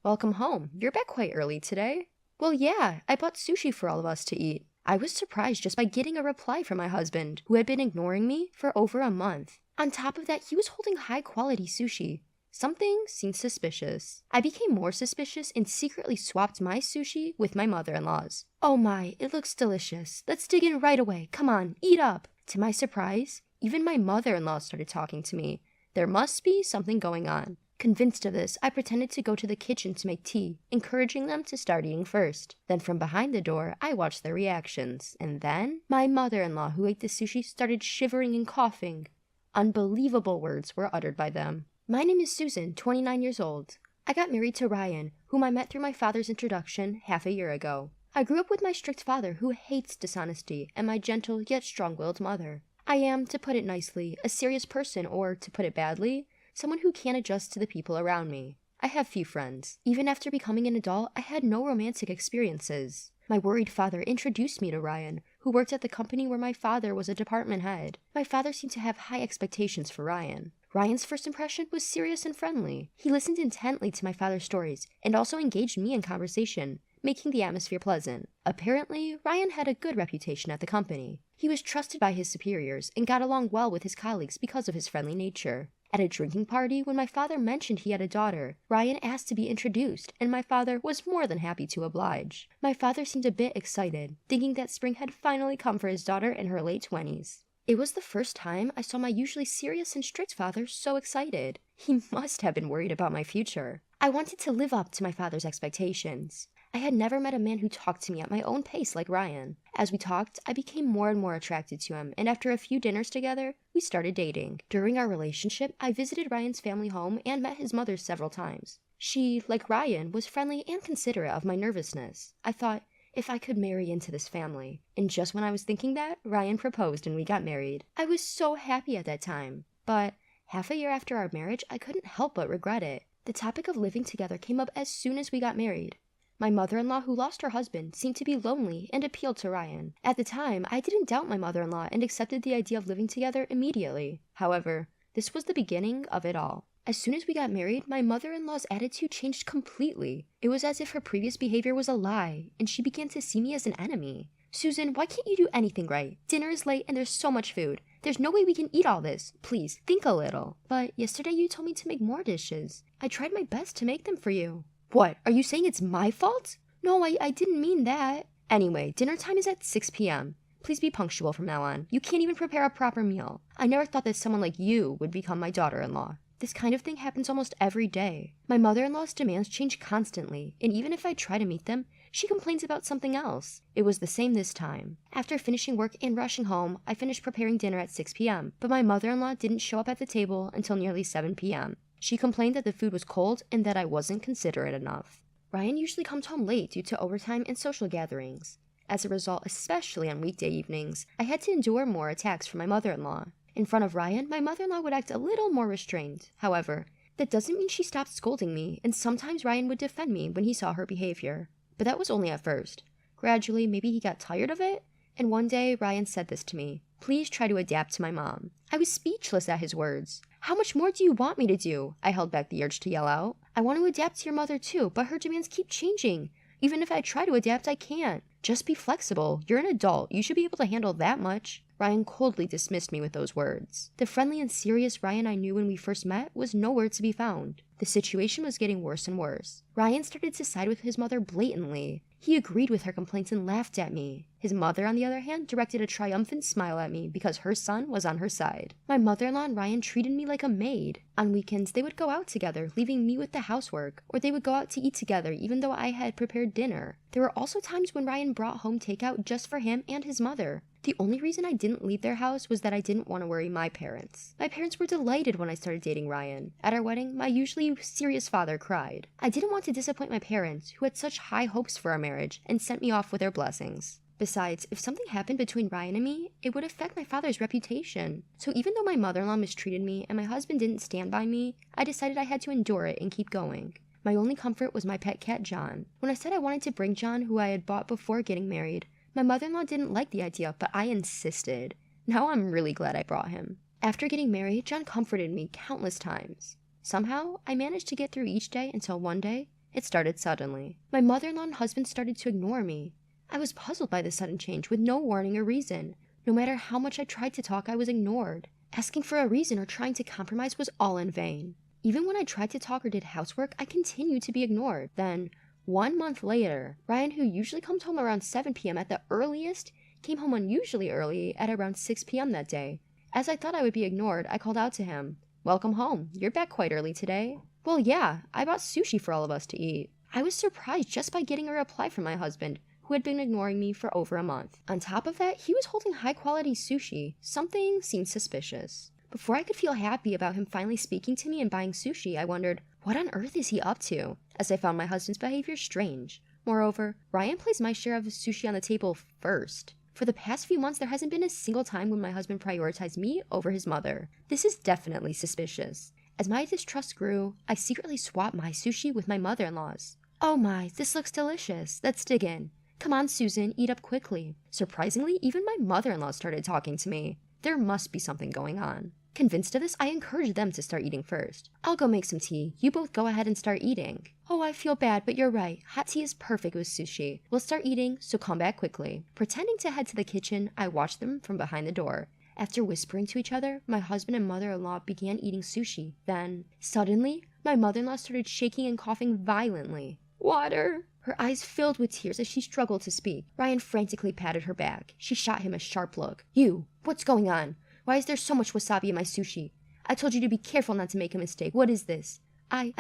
Welcome home. You're back quite early today. Well, yeah, I bought sushi for all of us to eat. I was surprised just by getting a reply from my husband, who had been ignoring me for over a month. On top of that, he was holding high quality sushi. Something seemed suspicious. I became more suspicious and secretly swapped my sushi with my mother-in-law's. Oh my, it looks delicious. Let's dig in right away. Come on, eat up. To my surprise, even my mother-in-law started talking to me. There must be something going on. Convinced of this, I pretended to go to the kitchen to make tea, encouraging them to start eating first. Then from behind the door, I watched their reactions. And then, my mother-in-law who ate the sushi started shivering and coughing. Unbelievable words were uttered by them. My name is Susan, 29 years old. I got married to Ryan, whom I met through my father's introduction half a year ago. I grew up with my strict father who hates dishonesty and my gentle yet strong-willed mother. I am, to put it nicely, a serious person, or, to put it badly, someone who can't adjust to the people around me. I have few friends. Even after becoming an adult, I had no romantic experiences. My worried father introduced me to Ryan, who worked at the company where my father was a department head. My father seemed to have high expectations for Ryan. Ryan's first impression was serious and friendly. He listened intently to my father's stories and also engaged me in conversation, making the atmosphere pleasant. Apparently, Ryan had a good reputation at the company. He was trusted by his superiors and got along well with his colleagues because of his friendly nature. At a drinking party, when my father mentioned he had a daughter, Ryan asked to be introduced, and my father was more than happy to oblige. My father seemed a bit excited, thinking that spring had finally come for his daughter in her late 20s. It was the first time I saw my usually serious and strict father so excited. He must have been worried about my future. I wanted to live up to my father's expectations. I had never met a man who talked to me at my own pace like Ryan. As we talked, I became more and more attracted to him, and after a few dinners together, we started dating. During our relationship, I visited Ryan's family home and met his mother several times. She, like Ryan, was friendly and considerate of my nervousness. I thought, if I could marry into this family. And just when I was thinking that, Ryan proposed and we got married. I was so happy at that time. But half a year after our marriage, I couldn't help but regret it. The topic of living together came up as soon as we got married. My mother-in-law, who lost her husband, seemed to be lonely and appealed to Ryan. At the time, I didn't doubt my mother-in-law and accepted the idea of living together immediately. However, this was the beginning of it all. As soon as we got married, my mother-in-law's attitude changed completely. It was as if her previous behavior was a lie, and she began to see me as an enemy. Susan, why can't you do anything right? Dinner is late and there's so much food. There's no way we can eat all this. Please, think a little. But yesterday you told me to make more dishes. I tried my best to make them for you. What, are you saying it's my fault? No, I didn't mean that. Anyway, dinner time is at 6 p.m. Please be punctual from now on. You can't even prepare a proper meal. I never thought that someone like you would become my daughter-in-law. This kind of thing happens almost every day. My mother-in-law's demands change constantly, and even if I try to meet them, she complains about something else. It was the same this time. After finishing work and rushing home, I finished preparing dinner at 6 p.m., but my mother-in-law didn't show up at the table until nearly 7 p.m. She complained that the food was cold and that I wasn't considerate enough. Ryan usually comes home late due to overtime and social gatherings. As a result, especially on weekday evenings, I had to endure more attacks from my mother-in-law. In front of Ryan, my mother-in-law would act a little more restrained. However, that doesn't mean she stopped scolding me, and sometimes Ryan would defend me when he saw her behavior. But that was only at first. Gradually, maybe he got tired of it, and one day Ryan said this to me: "Please try to adapt to my mom." I was speechless at his words. "How much more do you want me to do?" I held back the urge to yell out. "I want to adapt to your mother too, but her demands keep changing. Even if I try to adapt, I can't. Just be flexible. You're an adult. You should be able to handle that much." Ryan coldly dismissed me with those words. The friendly and serious Ryan I knew when we first met was nowhere to be found. The situation was getting worse and worse. Ryan started to side with his mother blatantly. He agreed with her complaints and laughed at me. His mother, on the other hand, directed a triumphant smile at me because her son was on her side. My mother-in-law and Ryan treated me like a maid. On weekends, they would go out together, leaving me with the housework, or they would go out to eat together even though I had prepared dinner. There were also times when Ryan brought home takeout just for him and his mother. The only reason I didn't leave their house was that I didn't want to worry my parents. My parents were delighted when I started dating Ryan. At our wedding, my usually serious father cried. I didn't want to disappoint my parents, who had such high hopes for our marriage, and sent me off with their blessings. Besides, if something happened between Ryan and me, it would affect my father's reputation. So even though my mother-in-law mistreated me and my husband didn't stand by me, I decided I had to endure it and keep going. My only comfort was my pet cat, John. When I said I wanted to bring John, who I had bought before getting married, my mother-in-law didn't like the idea, but I insisted. Now I'm really glad I brought him. After getting married, John comforted me countless times. Somehow, I managed to get through each day until one day, It started suddenly. My mother-in-law and husband started to ignore me. I was puzzled by this sudden change with no warning or reason. No matter how much I tried to talk, I was ignored. Asking for a reason or trying to compromise was all in vain. Even when I tried to talk or did housework, I continued to be ignored. Then, 1 month later, Ryan, who usually comes home around 7 p.m. at the earliest, came home unusually early at around 6 p.m. that day. As I thought I would be ignored, I called out to him. "Welcome home. You're back quite early today." "Well, yeah, I bought sushi for all of us to eat." I was surprised just by getting a reply from my husband, who had been ignoring me for over a month. On top of that, he was holding high-quality sushi. Something seemed suspicious. Before I could feel happy about him finally speaking to me and buying sushi, I wondered, what on earth is he up to? As I found my husband's behavior strange. Moreover, Ryan placed my share of the sushi on the table first. For the past few months, there hasn't been a single time when my husband prioritized me over his mother. This is definitely suspicious. As my distrust grew, I secretly swapped my sushi with my mother-in-law's. "Oh my, this looks delicious. Let's dig in. Come on, Susan, eat up quickly." Surprisingly, even my mother-in-law started talking to me. There must be something going on. Convinced of this, I encouraged them to start eating first. "I'll go make some tea. You both go ahead and start eating." "Oh, I feel bad, but you're right. Hot tea is perfect with sushi. We'll start eating, so come back quickly." Pretending to head to the kitchen, I watched them from behind the door. After whispering to each other, my husband and mother-in-law began eating sushi. Then, suddenly, my mother-in-law started shaking and coughing violently. "Water!" Her eyes filled with tears as she struggled to speak. Ryan frantically patted her back. She shot him a sharp look. "You! What's going on? Why is there so much wasabi in my sushi? I told you to be careful not to make a mistake. What is this?" I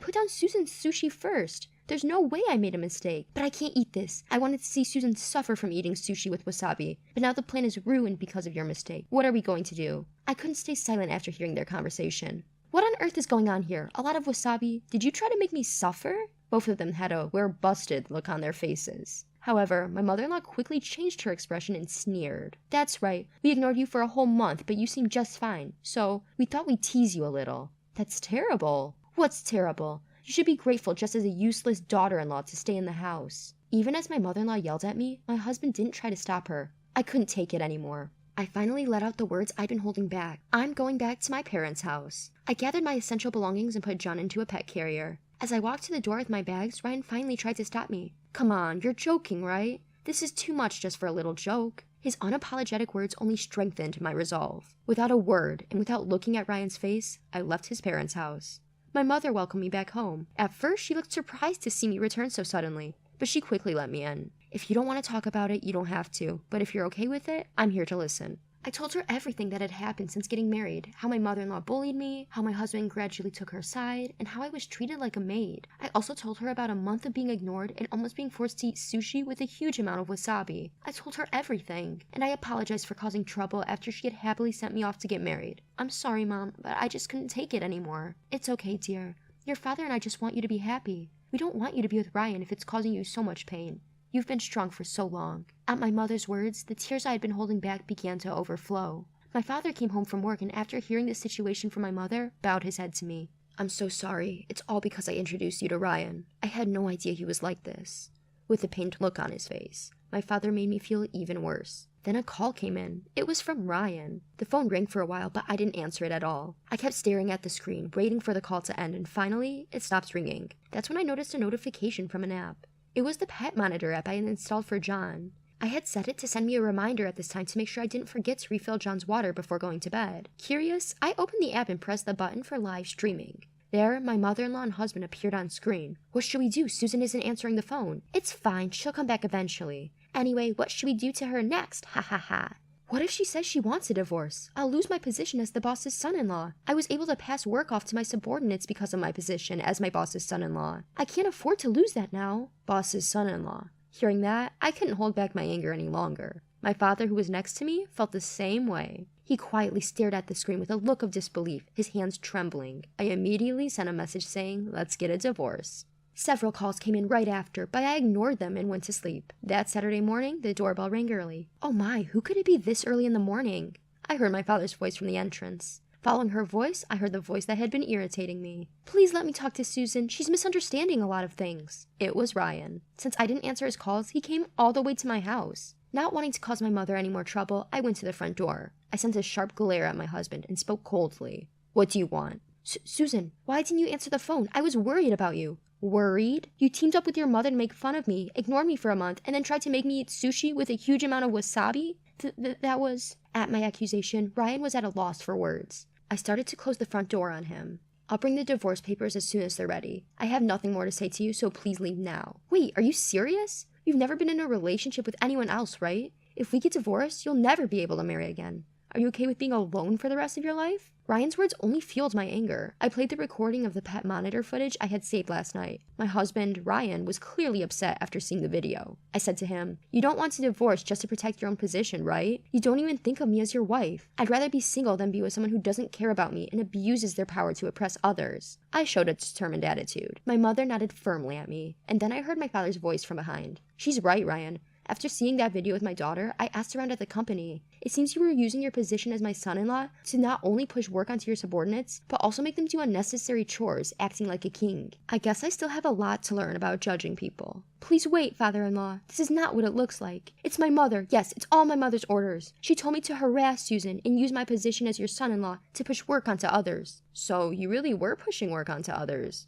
put down Susan's sushi first. There's no way I made a mistake. But I can't eat this. I wanted to see Susan suffer from eating sushi with wasabi. But now the plan is ruined because of your mistake. What are we going to do?" I couldn't stay silent after hearing their conversation. "What on earth is going on here? A lot of wasabi? Did you try to make me suffer?" Both of them had a "we're busted" look on their faces. However, my mother-in-law quickly changed her expression and sneered. "That's right. We ignored you for a whole month, but you seemed just fine. So, we thought we'd tease you a little." "That's terrible." "What's terrible? You should be grateful just as a useless daughter-in-law to stay in the house." Even as my mother-in-law yelled at me, my husband didn't try to stop her. I couldn't take it anymore. I finally let out the words I'd been holding back. "I'm going back to my parents' house." I gathered my essential belongings and put John into a pet carrier. As I walked to the door with my bags, Ryan finally tried to stop me. "Come on, you're joking, right? This is too much just for a little joke." His unapologetic words only strengthened my resolve. Without a word, and without looking at Ryan's face, I left his parents' house. My mother welcomed me back home. At first, she looked surprised to see me return so suddenly, but she quickly let me in. "If you don't want to talk about it, you don't have to, but if you're okay with it, I'm here to listen." I told her everything that had happened since getting married, how my mother-in-law bullied me, how my husband gradually took her side, and how I was treated like a maid. I also told her about a month of being ignored and almost being forced to eat sushi with a huge amount of wasabi. I told her everything, and I apologized for causing trouble after she had happily sent me off to get married. "I'm sorry, Mom, but I just couldn't take it anymore." "It's okay, dear. Your father and I just want you to be happy. We don't want you to be with Ryan if it's causing you so much pain. You've been strong for so long." At my mother's words, the tears I had been holding back began to overflow. My father came home from work and after hearing the situation from my mother, bowed his head to me. "I'm so sorry. It's all because I introduced you to Ryan. I had no idea he was like this." With a pained look on his face, my father made me feel even worse. Then a call came in. It was from Ryan. The phone rang for a while, but I didn't answer it at all. I kept staring at the screen, waiting for the call to end, and finally, it stopped ringing. That's when I noticed a notification from an app. It was the pet monitor app I had installed for John. I had set it to send me a reminder at this time to make sure I didn't forget to refill John's water before going to bed. Curious, I opened the app and pressed the button for live streaming. There, my mother-in-law and husband appeared on screen. "What should we do? Susan isn't answering the phone." "It's fine, she'll come back eventually." "Anyway, what should we do to her next? Ha ha ha." "What if she says she wants a divorce? I'll lose my position as the boss's son-in-law. I was able to pass work off to my subordinates because of my position as my boss's son-in-law. I can't afford to lose that now." Boss's son-in-law. Hearing that, I couldn't hold back my anger any longer. My father, who was next to me, felt the same way. He quietly stared at the screen with a look of disbelief, his hands trembling. I immediately sent a message saying, "Let's get a divorce." Several calls came in right after, but I ignored them and went to sleep. That Saturday morning, the doorbell rang early. Oh my, who could it be this early in the morning? I heard my father's voice from the entrance. Following her voice, I heard the voice that had been irritating me. "Please let me talk to Susan. She's misunderstanding a lot of things." It was Ryan. Since I didn't answer his calls, he came all the way to my house. Not wanting to cause my mother any more trouble, I went to the front door. I sent a sharp glare at my husband and spoke coldly. "What do you want?" Susan, why didn't you answer the phone? I was worried about you." Worried? You teamed up with your mother to make fun of me, ignored me for a month, and then tried to make me eat sushi with a huge amount of wasabi? That was... At my accusation, Ryan was at a loss for words. I started to close the front door on him. I'll bring the divorce papers as soon as they're ready. I have nothing more to say to you, so please leave now. Wait, are you serious? You've never been in a relationship with anyone else, right? If we get divorced, you'll never be able to marry again. Are you okay with being alone for the rest of your life? Ryan's words only fueled my anger. I played the recording of the pet monitor footage I had saved last night. My husband, Ryan, was clearly upset after seeing the video. I said to him, "You don't want to divorce just to protect your own position, right? You don't even think of me as your wife. I'd rather be single than be with someone who doesn't care about me and abuses their power to oppress others." I showed a determined attitude. My mother nodded firmly at me, and then I heard my father's voice from behind. "She's right, Ryan. After seeing that video with my daughter, I asked around at the company. It seems you were using your position as my son-in-law to not only push work onto your subordinates, but also make them do unnecessary chores, acting like a king. I guess I still have a lot to learn about judging people." "Please wait, father-in-law. This is not what it looks like. It's my mother. Yes, it's all my mother's orders. She told me to harass Susan and use my position as your son-in-law to push work onto others." "So you really were pushing work onto others?"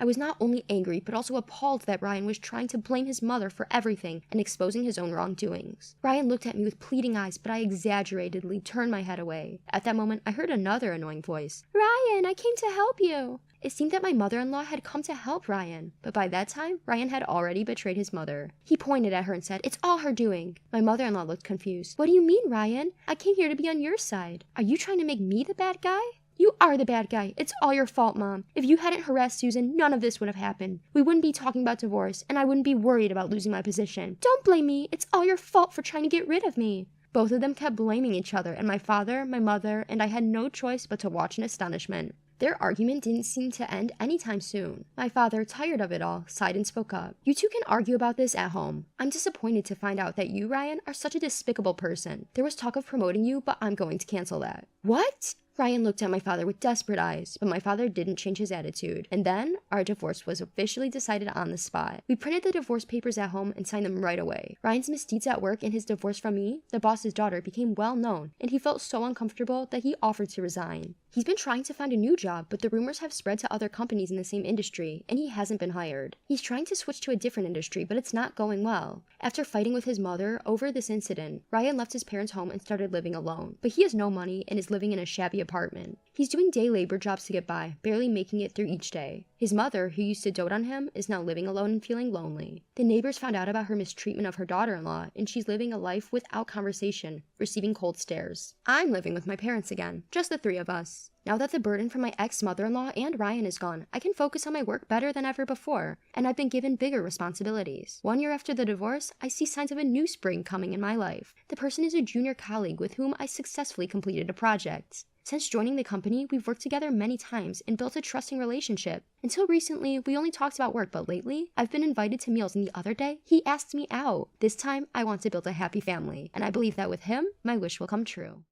I was not only angry, but also appalled that Ryan was trying to blame his mother for everything and exposing his own wrongdoings. Ryan looked at me with pleading eyes, but I exaggeratedly turned my head away. At that moment, I heard another annoying voice. "Ryan, I came to help you." It seemed that my mother-in-law had come to help Ryan, but by that time, Ryan had already betrayed his mother. He pointed at her and said, "It's all her doing." My mother-in-law looked confused. "What do you mean, Ryan? I came here to be on your side. Are you trying to make me the bad guy?" "You are the bad guy. It's all your fault, Mom. If you hadn't harassed Susan, none of this would have happened. We wouldn't be talking about divorce, and I wouldn't be worried about losing my position. Don't blame me. It's all your fault for trying to get rid of me." Both of them kept blaming each other, and my father, my mother, and I had no choice but to watch in astonishment. Their argument didn't seem to end anytime soon. My father, tired of it all, sighed and spoke up. "You two can argue about this at home. I'm disappointed to find out that you, Ryan, are such a despicable person. There was talk of promoting you, but I'm going to cancel that." "What?" Ryan looked at my father with desperate eyes, but my father didn't change his attitude. And then, our divorce was officially decided on the spot. We printed the divorce papers at home and signed them right away. Ryan's misdeeds at work and his divorce from me, the boss's daughter, became well known, and he felt so uncomfortable that he offered to resign. He's been trying to find a new job, but the rumors have spread to other companies in the same industry, and he hasn't been hired. He's trying to switch to a different industry, but it's not going well. After fighting with his mother over this incident, Ryan left his parents' home and started living alone. But he has no money and is living in a shabby apartment. He's doing day labor jobs to get by, barely making it through each day. His mother, who used to dote on him, is now living alone and feeling lonely. The neighbors found out about her mistreatment of her daughter-in-law, and she's living a life without conversation, receiving cold stares. I'm living with my parents again, just the three of us. Now that the burden from my ex-mother-in-law and Ryan is gone, I can focus on my work better than ever before, and I've been given bigger responsibilities. 1 year after the divorce, I see signs of a new spring coming in my life. The person is a junior colleague with whom I successfully completed a project. Since joining the company, we've worked together many times and built a trusting relationship. Until recently, we only talked about work, but lately, I've been invited to meals, and the other day, he asked me out. This time, I want to build a happy family, and I believe that with him, my wish will come true.